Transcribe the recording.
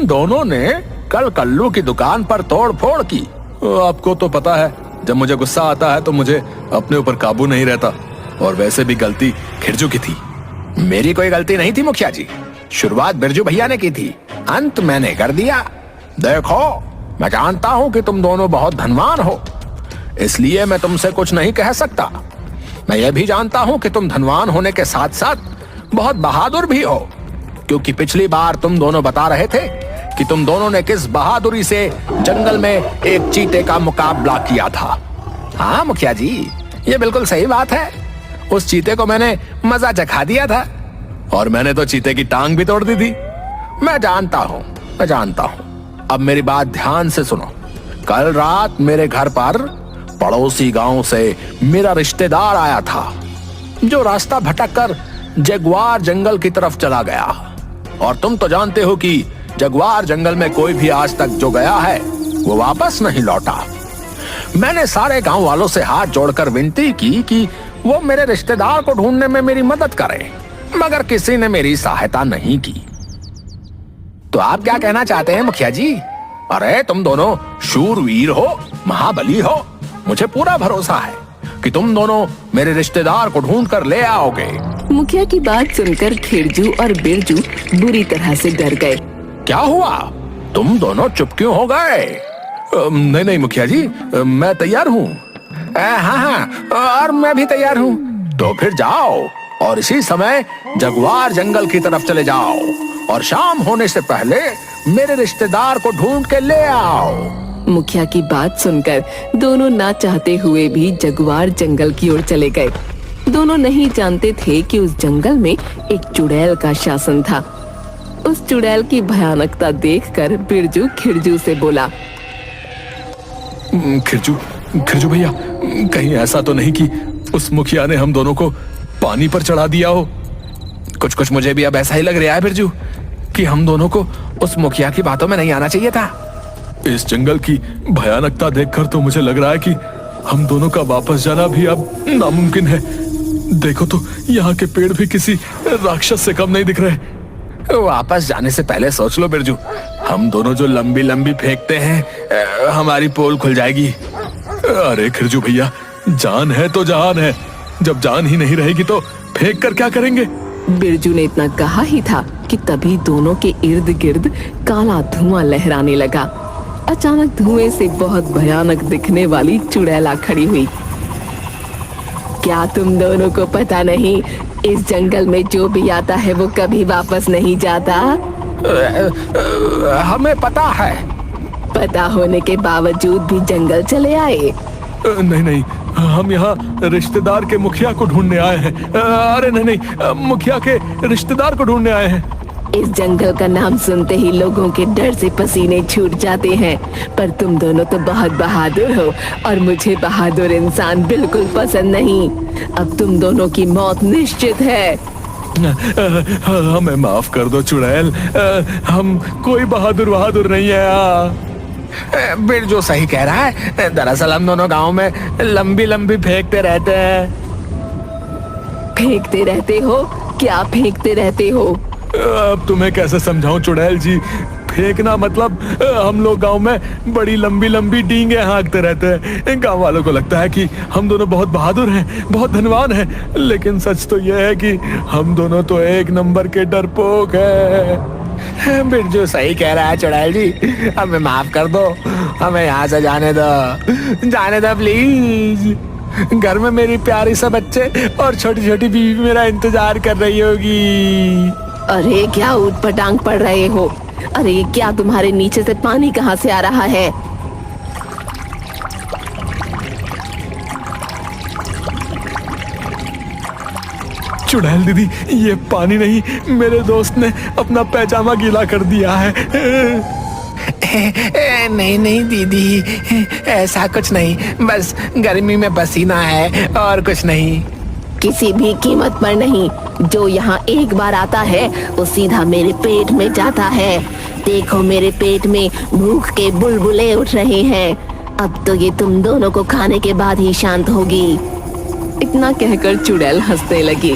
दोनों ने कल कल्लू की दुकान पर तोड़ फोड़ की। आपको तो पता है, जब मुझे गुस्सा आता है तो मुझे अपने ऊपर काबू नहीं रहता, और वैसे भी गलती खिरजू की थी। मेरी कोई गलती नहीं थी मुखिया जी, शुरुआत बिरजू भैया ने की थी, अंत मैंने कर दिया। देखो, मैं जानता हूं कि तुम दोनों बहुत धनवान हो, इसलिए मैं तुमसे कुछ नहीं कह सकता। मैं यह भी जानता हूं कि तुम धनवान होने के साथ साथ बहुत बहादुर भी हो, क्योंकि पिछली बार तुम दोनों बता रहे थे कि तुम दोनों ने किस बहादुरी से जंगल में एक चीते का मुकाबला किया था। हाँ मुखिया जी, ये बिल्कुल सही बात है। उस चीते को मैंने मजा चखा दिया था, और मैंने तो चीते की टांग भी तोड़ दी थी। मैं जानता हूं। अब मेरी बात ध्यान से सुनो। कल रात मेरे घर पर पड़ोसी गांव से मेरा रिश्तेदार आया था, जो रास्ता भटककर जगुआर जंगल की तरफ चला गया। और तुम तो जानते हो कि जगुआर जंगल में कोई भी आज तक जो गया है वो वापस नहीं लौटा। मैंने सारे गांव वालों से हाथ जोड़कर विनती की कि वो मेरे रिश्तेदार को ढूंढने में मेरी मदद करें, मगर किसी ने मेरी सहायता नहीं की। तो आप क्या कहना चाहते हैं मुखिया जी? अरे तुम दोनों शूरवीर हो, महाबली हो। मुझे पूरा भरोसा है कि तुम दोनों मेरे रिश्तेदार को ढूंढ कर ले आओगे। मुखिया की बात सुनकर खिरजू और बिरजू बुरी तरह से डर गए। क्या हुआ? तुम दोनों चुप क्यों हो गए? नहीं मुखिया जी, मैं तैयार हूँ। हाँ, और मैं भी तैयार हूँ। तो फिर जाओ और इसी समय जगुआर जंगल की तरफ चले जाओ, और शाम होने से पहले मेरे रिश्तेदार को ढूंढ के ले आओ। मुखिया की बात सुनकर दोनों ना चाहते हुए भी जगुआर जंगल की ओर चले गए। दोनों नहीं जानते थे कि उस जंगल में एक चुड़ैल का शासन था। उस चुड़ैल की भयानकता देखकर बिरजू खिरजू से बोला, खिरजू भैया, कहीं ऐसा तो नहीं कि उस मुखिया ने हम दोनों को पानी पर चढ़ा दिया हो? कुछ मुझे भी अब ऐसा ही लग रहा है बिरजू, कि हम दोनों को उस मुखिया की बातों में नहीं आना चाहिए था। इस जंगल की भयानकता देखकर तो मुझे लग रहा है कि हम दोनों का वापस जाना भी अब नामुमकिन है। देखो तो यहाँ के पेड़ भी किसी राक्षस से कम नहीं दिख रहे। वापस जाने से पहले सोच लो बिरजू, हम दोनों जो लंबी लंबी फेंकते हैं, हमारी पोल खुल जाएगी। अरे खिरजू भैया, जान है तो जहान है, जब जान ही नहीं रहेगी तो फेंक कर क्या करेंगे? बिरजू ने इतना कहा ही था कि तभी दोनों के इर्द गिर्द काला धुआं लहराने लगा। अचानक धुएं से बहुत भयानक दिखने वाली चुड़ैला खड़ी हुई। क्या तुम दोनों को पता नहीं, इस जंगल में जो भी आता है वो कभी वापस नहीं जाता? हमें पता है। पता होने के बावजूद भी जंगल चले आए? नहीं, हम यहाँ रिश्तेदार के मुखिया को ढूंढने आए हैं। अरे नहीं, मुखिया के रिश्तेदार को ढूंढने आए हैं। इस जंगल का नाम सुनते ही लोगों के डर से पसीने छूट जाते हैं, पर तुम दोनों तो बहुत बहादुर हो, और मुझे बहादुर इंसान बिल्कुल पसंद नहीं। अब तुम दोनों की मौत निश्चित है। हमें माफ कर दो चुड़ैल, हम कोई बहादुर नहीं है। बिरजू सही कह रहा है, दरअसल हम दोनों गांव में लंबी लंबी फेंकते रहते हैं। फेंकते रहते हो? क्या फेंकते रहते हो? अब तुम्हें कैसे समझाऊं चुड़ैल जी? फेंकना मतलब हम लोग गांव में बड़ी लंबी लंबी डींगे हाँकते रहते हैं। गांव वालों को लगता है कि हम दोनों बहुत बहादुर हैं, बहुत धनवान हैं, लेकिन सच तो यह है कि हम दोनों तो एक नंबर के डरपोक हैं। बिरजू सही कह रहा है चुड़ैल जी, हमें माफ कर दो, हमें यहाँ से जाने दो प्लीज। घर में मेरी प्यारी सा बच्चे और छोटी छोटी बीवी मेरा इंतजार कर रही होगी। अरे क्या ऊट पटांग पड़ रहे हो? अरे क्या तुम्हारे नीचे से पानी कहाँ से आ रहा है? चुड़ैल दीदी, ये पानी नहीं, मेरे दोस्त ने अपना पैजामा गीला कर दिया है। नहीं दीदी, ऐसा कुछ नहीं, बस गर्मी में पसीना है और कुछ नहीं। किसी भी कीमत पर नहीं। जो यहाँ एक बार आता है वो सीधा मेरे पेट में जाता है। देखो मेरे पेट में भूख के बुलबुले उठ रहे हैं। अब तो ये तुम दोनों को खाने के बाद ही शांत होगी। इतना कहकर चुड़ैल हंसने लगी।